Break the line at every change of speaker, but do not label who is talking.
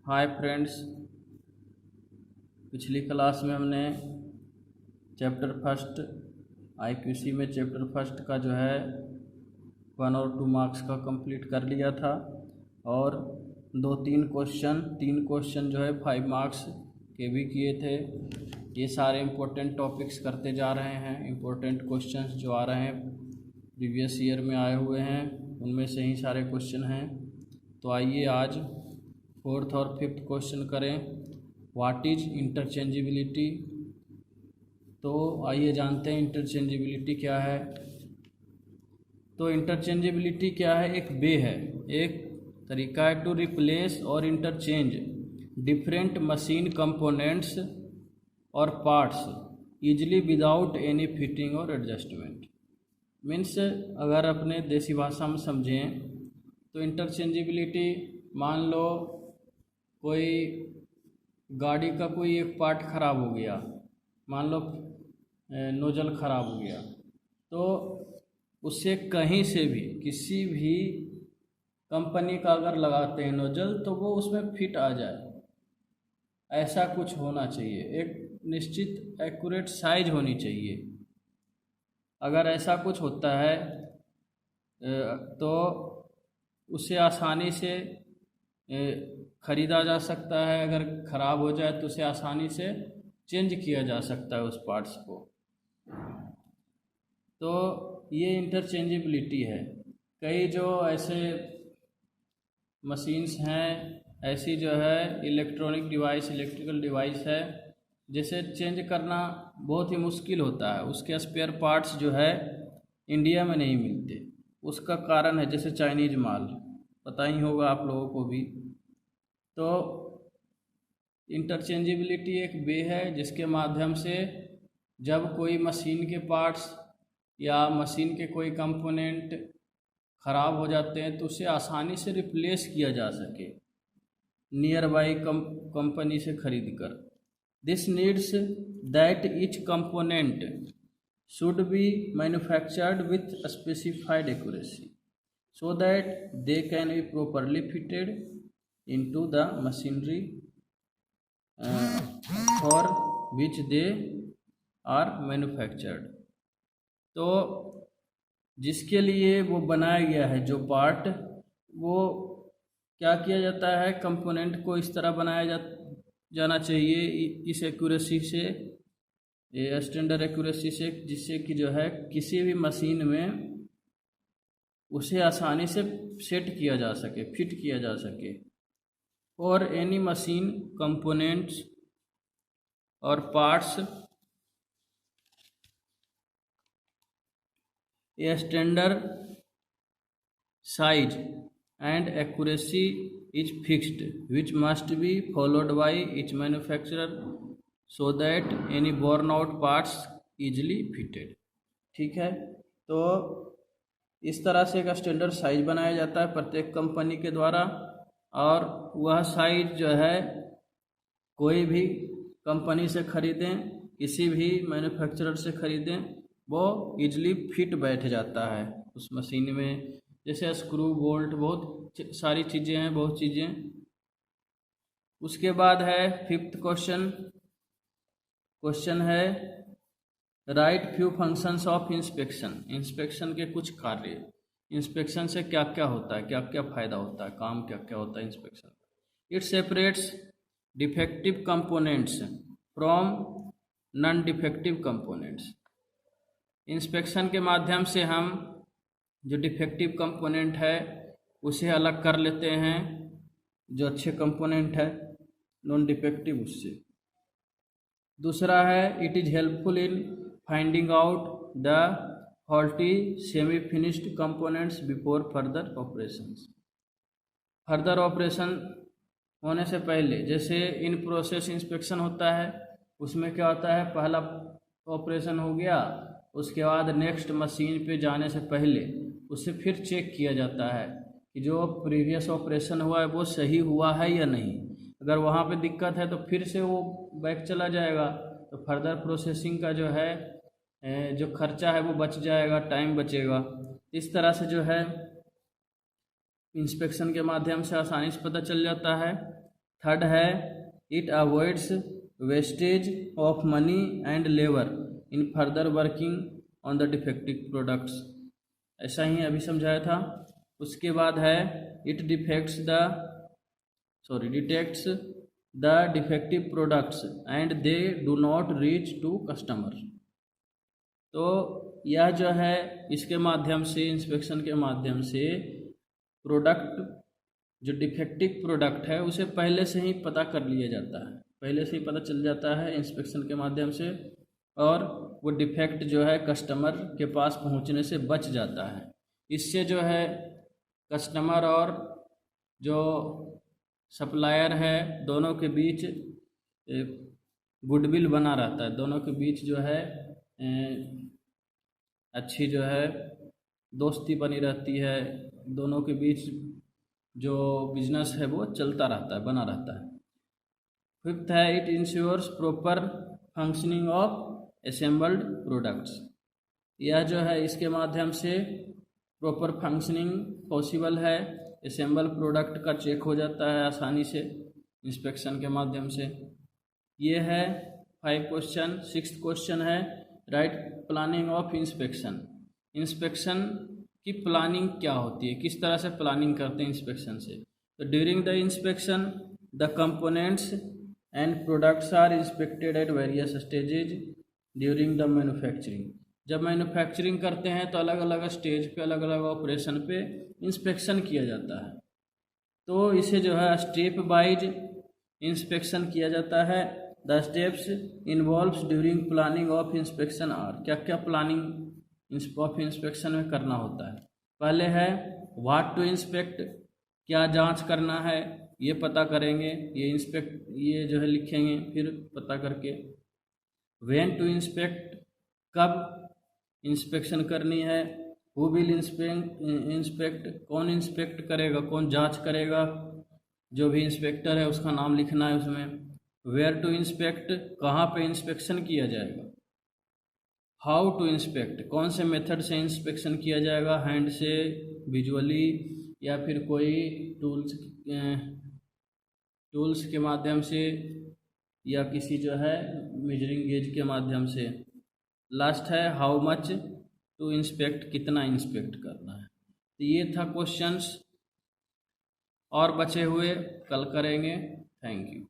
Hi friends, पिछली class में हमने चैप्टर फर्स्ट आईक्यूसी में चैप्टर फर्स्ट का जो है 1 और 2 मार्क्स का कंप्लीट कर लिया था और तीन क्वेश्चन जो है 5 मार्क्स के भी किए थे। ये सारे इम्पोर्टेंट टॉपिक्स करते जा रहे हैं। इम्पोर्टेंट क्वेश्चंस जो आ रहे हैं प्रीवियस ईयर में आए हुए हैं उनमें से ही सारे क्वेश्चन हैं। तो आइए आज 4th और 5th क्वेश्चन करें। What is interchangeability. तो आइए जानते हैं इंटरचेंजेबिलिटी क्या है। तो इंटरचेंजेबिलिटी क्या है? एक वे है, एक तरीका है टू रिप्लेस और इंटरचेंज डिफरेंट मशीन कंपोनेंट्स और parts easily without any fitting और एडजस्टमेंट। मीन्स अगर अपने देसी भाषा में समझें तो इंटरचेंजेबिलिटी, मान लो कोई गाड़ी का कोई एक पार्ट ख़राब हो गया, मान लो नोजल ख़राब हो गया, तो उससे कहीं से भी किसी भी कंपनी का अगर लगाते हैं नोजल तो वो उसमें फिट आ जाए, ऐसा कुछ होना चाहिए। एक निश्चित एक्यूरेट साइज होनी चाहिए। अगर ऐसा कुछ होता है तो उसे आसानी से ख़रीदा जा सकता है। अगर ख़राब हो जाए तो उसे आसानी से चेंज किया जा सकता है उस पार्ट्स को। तो ये इंटरचेंजेबिलिटी है। कई जो ऐसे मशीन्स हैं, ऐसी जो है इलेक्ट्रिकल डिवाइस है जिसे चेंज करना बहुत ही मुश्किल होता है। उसके स्पेयर पार्ट्स जो है इंडिया में नहीं मिलते। उसका कारण है जैसे चाइनीज़ माल, पता ही होगा आप लोगों को भी। तो इंटरचेंजेबिलिटी एक वे है जिसके माध्यम से जब कोई मशीन के पार्ट्स या मशीन के कोई कंपोनेंट ख़राब हो जाते हैं तो उसे आसानी से रिप्लेस किया जा सके नियर बाई कंपनी से खरीद कर। This needs that each component should be manufactured with specified accuracy so that they can be properly fitted into the machinery for which they are manufactured। तो जिसके लिए वो बनाया गया है जो पार्ट, वो क्या किया जाता है, कंपोनेंट को इस तरह बनाया जाना चाहिए, इस एक्यूरेसी से, स्टैंडर्ड एक्यूरेसी से, जिससे कि जो है किसी भी मशीन में उसे आसानी से सेट किया जा सके, फिट किया जा सके। और एनी मशीन कंपोनेंट्स और parts a standard size and accuracy is fixed which must be followed by each manufacturer so that any worn out parts easily fitted. ठीक है, तो इस तरह से एक स्टैंडर्ड साइज बनाया जाता है प्रत्येक कंपनी के द्वारा, और वह साइज जो है कोई भी कंपनी से खरीदें, किसी भी मैन्युफैक्चरर से खरीदें, वो इजली फिट बैठ जाता है उस मशीन में। जैसे स्क्रू, बोल्ट, बहुत सारी चीज़ें हैं, बहुत चीज़ें। उसके बाद है 5th क्वेश्चन है right few functions of inspection. Inspection के कुछ कार्य। इंस्पेक्शन से क्या क्या होता है, क्या क्या फ़ायदा होता है, काम क्या क्या होता है inspection. It separates defective components from non defective components. Inspection के माध्यम से हम जो डिफेक्टिव कंपोनेंट है उसे अलग कर लेते हैं, जो अच्छे कंपोनेंट है नॉन डिफेक्टिव उससे। दूसरा है it is helpful in finding out the faulty semi finished components before further operations. Further operation होने से पहले, जैसे इन प्रोसेस इंस्पेक्शन होता है, उसमें क्या होता है, पहला ऑपरेशन हो गया, उसके बाद नेक्स्ट मशीन पे जाने से पहले उसे फिर चेक किया जाता है कि जो प्रीवियस ऑपरेशन हुआ है वो सही हुआ है या नहीं। अगर वहाँ पे दिक्कत है तो फिर से वो बैक चला जाएगा, तो फर्दर प्रोसेसिंग का जो है जो खर्चा है वो बच जाएगा, टाइम बचेगा। इस तरह से जो है इंस्पेक्शन के माध्यम से आसानी से पता चल जाता है। थर्ड है it avoids wastage of money and labour in further working on the defective products, ऐसा ही अभी समझाया था। उसके बाद है it detects the defective products and they do not reach to customer. तो यह जो है इसके माध्यम से, इंस्पेक्शन के माध्यम से प्रोडक्ट जो डिफेक्टिव प्रोडक्ट है उसे पहले से ही पता कर लिया जाता है, पहले से ही पता चल जाता है इंस्पेक्शन के माध्यम से, और वो डिफेक्ट जो है कस्टमर के पास पहुंचने से बच जाता है। इससे जो है कस्टमर और जो सप्लायर है दोनों के बीच गुडविल बना रहता है, दोनों के बीच जो है अच्छी जो है दोस्ती बनी रहती है, दोनों के बीच जो बिजनेस है वो चलता रहता है, बना रहता है। फिफ्थ है it ensures proper functioning of assembled products. यह जो है इसके माध्यम से प्रॉपर फंक्शनिंग पॉसिबल है, असेंबल प्रोडक्ट का चेक हो जाता है आसानी से इंस्पेक्शन के माध्यम से। ये है 5 क्वेश्चन। 6th क्वेश्चन है right planning of inspection. Inspection की प्लानिंग क्या होती है, किस तरह से प्लानिंग करते हैं इंस्पेक्शन से। तो during the inspection the components and products are inspected at various stages during the manufacturing. जब मैन्युफैक्चरिंग करते हैं तो अलग अलग स्टेज पे, अलग अलग ऑपरेशन पे इंस्पेक्शन किया जाता है। तो इसे जो है स्टेप वाइज इंस्पेक्शन किया जाता है। The steps involves during planning of inspection are. क्या क्या प्लानिंग ऑफ इंस्पेक्शन में करना होता है। पहले है व्हाट टू इंस्पेक्ट, क्या जांच करना है ये पता करेंगे, ये जो है लिखेंगे फिर पता करके। व्हेन टू इंस्पेक्ट, कब इंस्पेक्शन करनी है। हु विल इंस्पेक्ट, कौन इंस्पेक्ट करेगा, कौन जांच करेगा, जो भी इंस्पेक्टर है उसका नाम लिखना है उसमें। वेयर टू इंस्पेक्ट, कहाँ पे इंस्पेक्शन किया जाएगा। हाउ टू इंस्पेक्ट, कौन से मेथड से इंस्पेक्शन किया जाएगा, हैंड से, विजुअली, या फिर कोई टूल्स के माध्यम से, या किसी जो है मेजरिंग गेज के माध्यम से। लास्ट है हाउ मच टू इंस्पेक्ट, कितना इंस्पेक्ट करना है। तो ये था क्वेश्चंस, और बचे हुए कल करेंगे। Thank you.